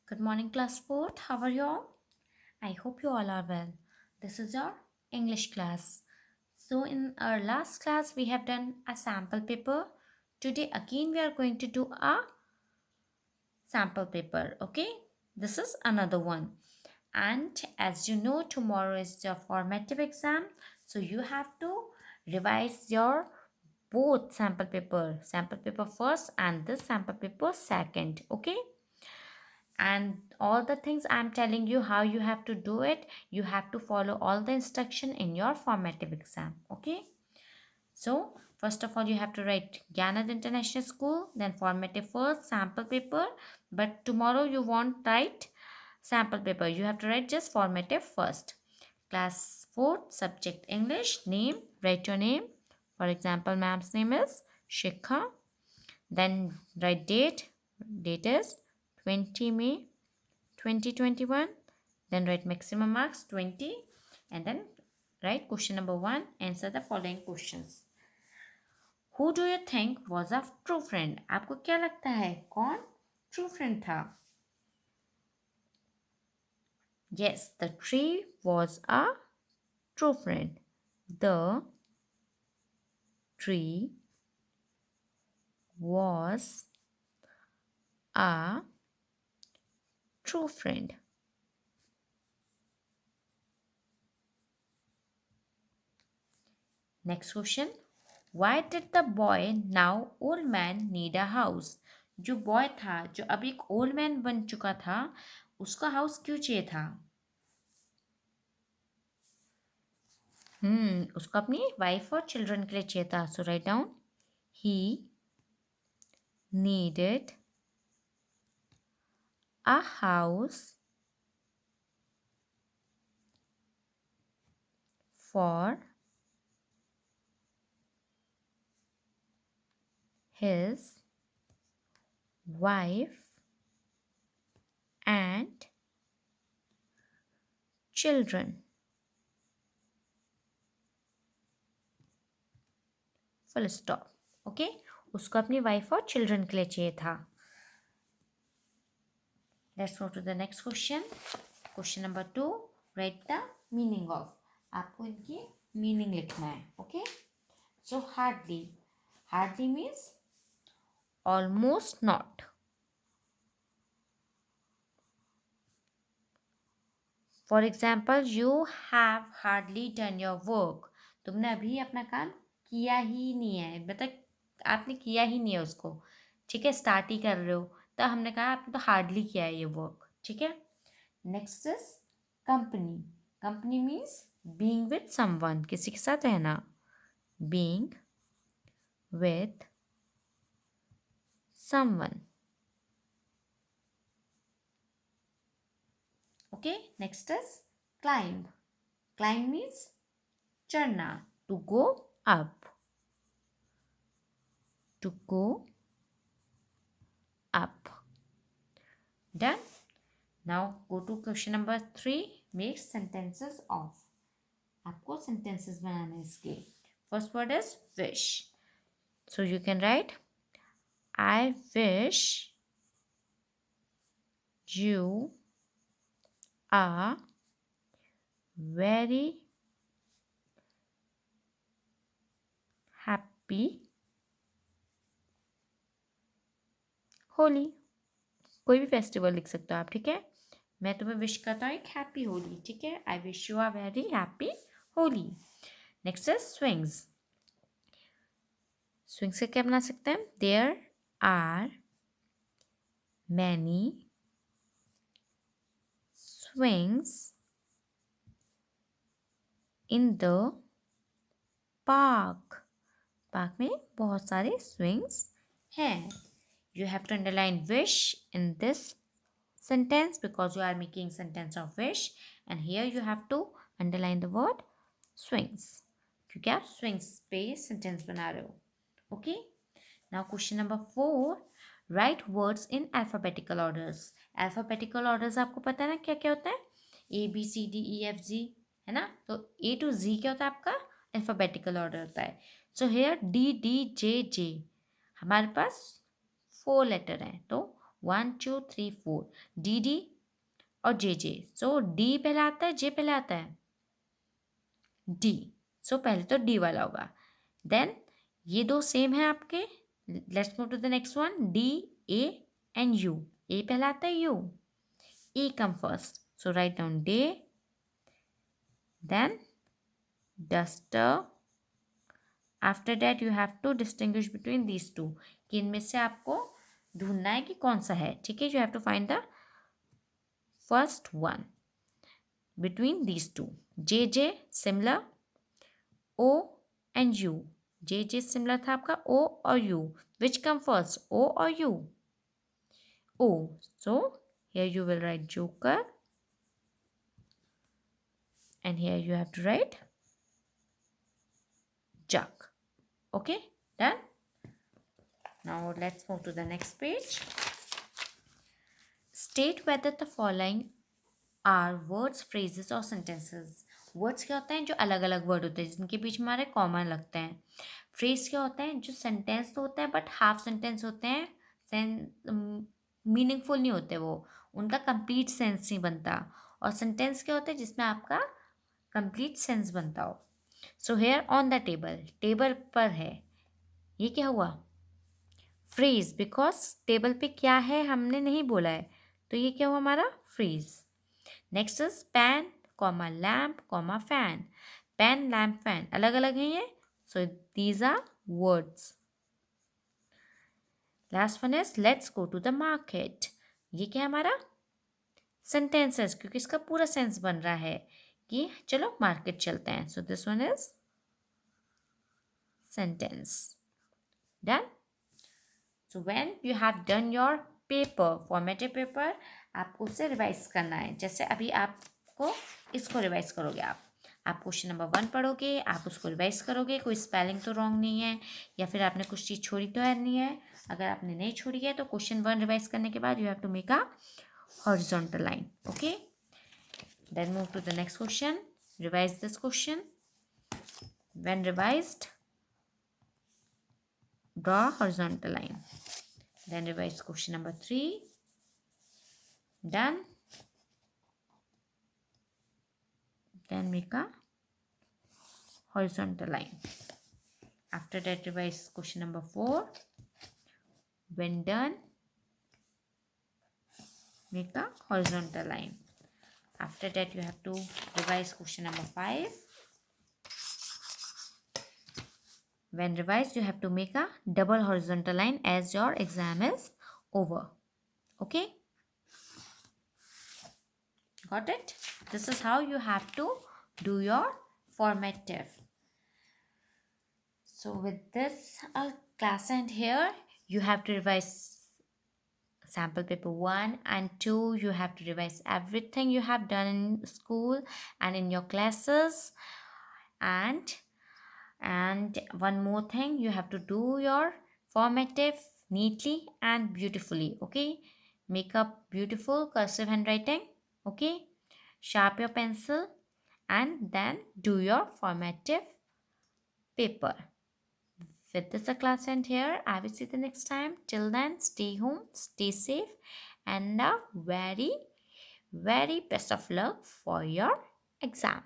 Good morning, class sport. How are you all? I hope you all are well. This is your English class. So, in our last class, we have done a sample paper. Today, again, we are going to do a sample paper. Okay, this is another one. And as you know, tomorrow is your formative exam, so you have to revise your both sample paper first and this sample paper second. Okay, and all the things I'm telling you how you have to do it, you have to follow all the instruction in your formative exam. Okay, so first of all you have to write Gyanad International School, then formative first, sample paper. But tomorrow you won't write sample paper, you have to write just formative first. Class 4, subject English, name, write your name. For example, ma'am's name is Shikha. Then write date, date is 20 May 2021. Then write maximum marks 20, and then write question number 1. Answer the following questions. Who do you think was a true friend? आपको क्या लगता है कौन true friend था? Yes, the tree was a true friend. The tree was a true friend. Next question. Why did the boy, now old man, need a house? जो boy था, जो अब एक ओल्ड मैन बन चुका था, उसका हाउस क्यों चाहिए था? उसको अपनी वाइफ और चिल्ड्रन के लिए चाहिए था. So right down, he needed a house for his wife and children. Full stop. Okay, उसको अपनी वाइफ और चिल्ड्रन के लिए चाहिए था. Let's go to the next question. Question number 2. Write the meaning of. आपको इनकी मीनिंग लिखना है. Okay, so hardly. Hardly means almost not. For example, you have hardly done your work. तुमने अभी अपना काम किया ही नहीं है, मतलब आपने किया ही नहीं है उसको. ठीक है, स्टार्ट ही कर रहे हो, तो हमने कहा आपने तो हार्डली किया है ये वर्क. ठीक है. Next is company. Company means being with someone, किसी के साथ रहना. Being with someone. Okay, next is climb. Climb means चढ़ना, to go up. To go up. Done. Now go to question number 3. Make sentences of. आपको sentences बनाना है इसके. First word is wish. So you can write, I wish you a very happy Holi. कोई भी festival लिख सकते हो आप. ठीक है, मैं तुम्हें विश करता हूँ एक हैप्पी होली. ठीक है, I wish you a very happy Holi. Next is swings. Swings से क्या बना सकते हैं? There are many swings in the park. Park में बहुत सारे swings हैं. You have to underline wish in this sentence because you are making sentence of wish, and here you have to underline the word swings क्योंकि आप swings पे sentence बना रहे हो. Okay. Now question number 4. Write words in alphabetical orders. Alphabetical orders आपको पता है ना क्या क्या होता है? A B C D E F G, है ना? तो A to Z क्या होता है आपका? Alphabetical order होता है. So here D D J J हमारे पास 4 लेटर हैं, तो 1 2 3 4 डी डी और जे जे. सो डी पहले आता है, जे पहले आता है. डी. सो पहले तो डी वाला होगा. देन ये दो सेम है आपके. Let's move to the next one. D A and U. A पहले आता है, U. E come first. So write down day, then duster. After that you have to distinguish between these two. कि इनमें से आपको ढूंढना है कि कौन सा है. ठीक है. You have to find the first one between these two. J J similar. O and U. J J similar था आपका. O और U. Which come first? O or U? O. So here you will write joker. And here you have to write jug. Okay, done. Now let's move to the next page. State whether the following are words, phrases or sentences. Words क्या होता है? जो अलग अलग word होते हैं जिनके बीच में हमारे कॉमन लगते हैं. फ्रेज क्या होता है? जो सेंटेंस तो होता है बट हाफ सेंटेंस होते हैं, मीनिंगफुल नहीं होते, वो उनका कंप्लीट सेंस नहीं बनता. और सेंटेंस क्या होता है? जिसमें आपका कंप्लीट सेंस बनता हो. So here on the table. Table पर है. ये क्या हुआ? फ्रेज. बिकॉज टेबल पे क्या है हमने नहीं बोला है, तो ये क्या हुआ हमारा? Phrase. Next is pan comma lamp comma fan. Pan lamp fan अलग अलग हैं ये. So these are words. Last one is let's go to the market. ये क्या है हमारा? सेंटेंसेस, क्योंकि इसका पूरा सेंस बन रहा है कि चलो मार्केट चलते हैं. So this one is sentence. Done. So when you have done your paper, formatted paper, आपको उसे रिवाइज करना है. जैसे अभी आपको इसको रिवाइज करोगे. आप क्वेश्चन नंबर 1 पढ़ोगे, आप उसको रिवाइज करोगे. कोई स्पेलिंग तो रॉन्ग नहीं है, या फिर आपने कुछ चीज़ छोड़ी तो है नहीं है. अगर आपने नहीं छोड़ी है तो क्वेश्चन 1 रिवाइज करने के बाद you have to make a horizontal line. Okay. Then move to the next question. Revise this question. When revised, draw horizontal line. Then revise question number 3. Done. Then make a horizontal line. After that, revise question number 4. When done, make a horizontal line. After that, you have to revise question number 5. When revised, you have to make a double horizontal line as your exam is over. Okay? Got it? This is how you have to do your formative. So with this class end here, you have to revise sample paper 1 and 2. You have to revise everything you have done in school and in your classes. And one more thing, you have to do your formative neatly and beautifully. Okay, make up beautiful cursive handwriting. Okay, sharp your pencil and then do your formative paper. With this a class end here. I will see you the next time. Till then, stay home, stay safe, and a very, very best of luck for your exam.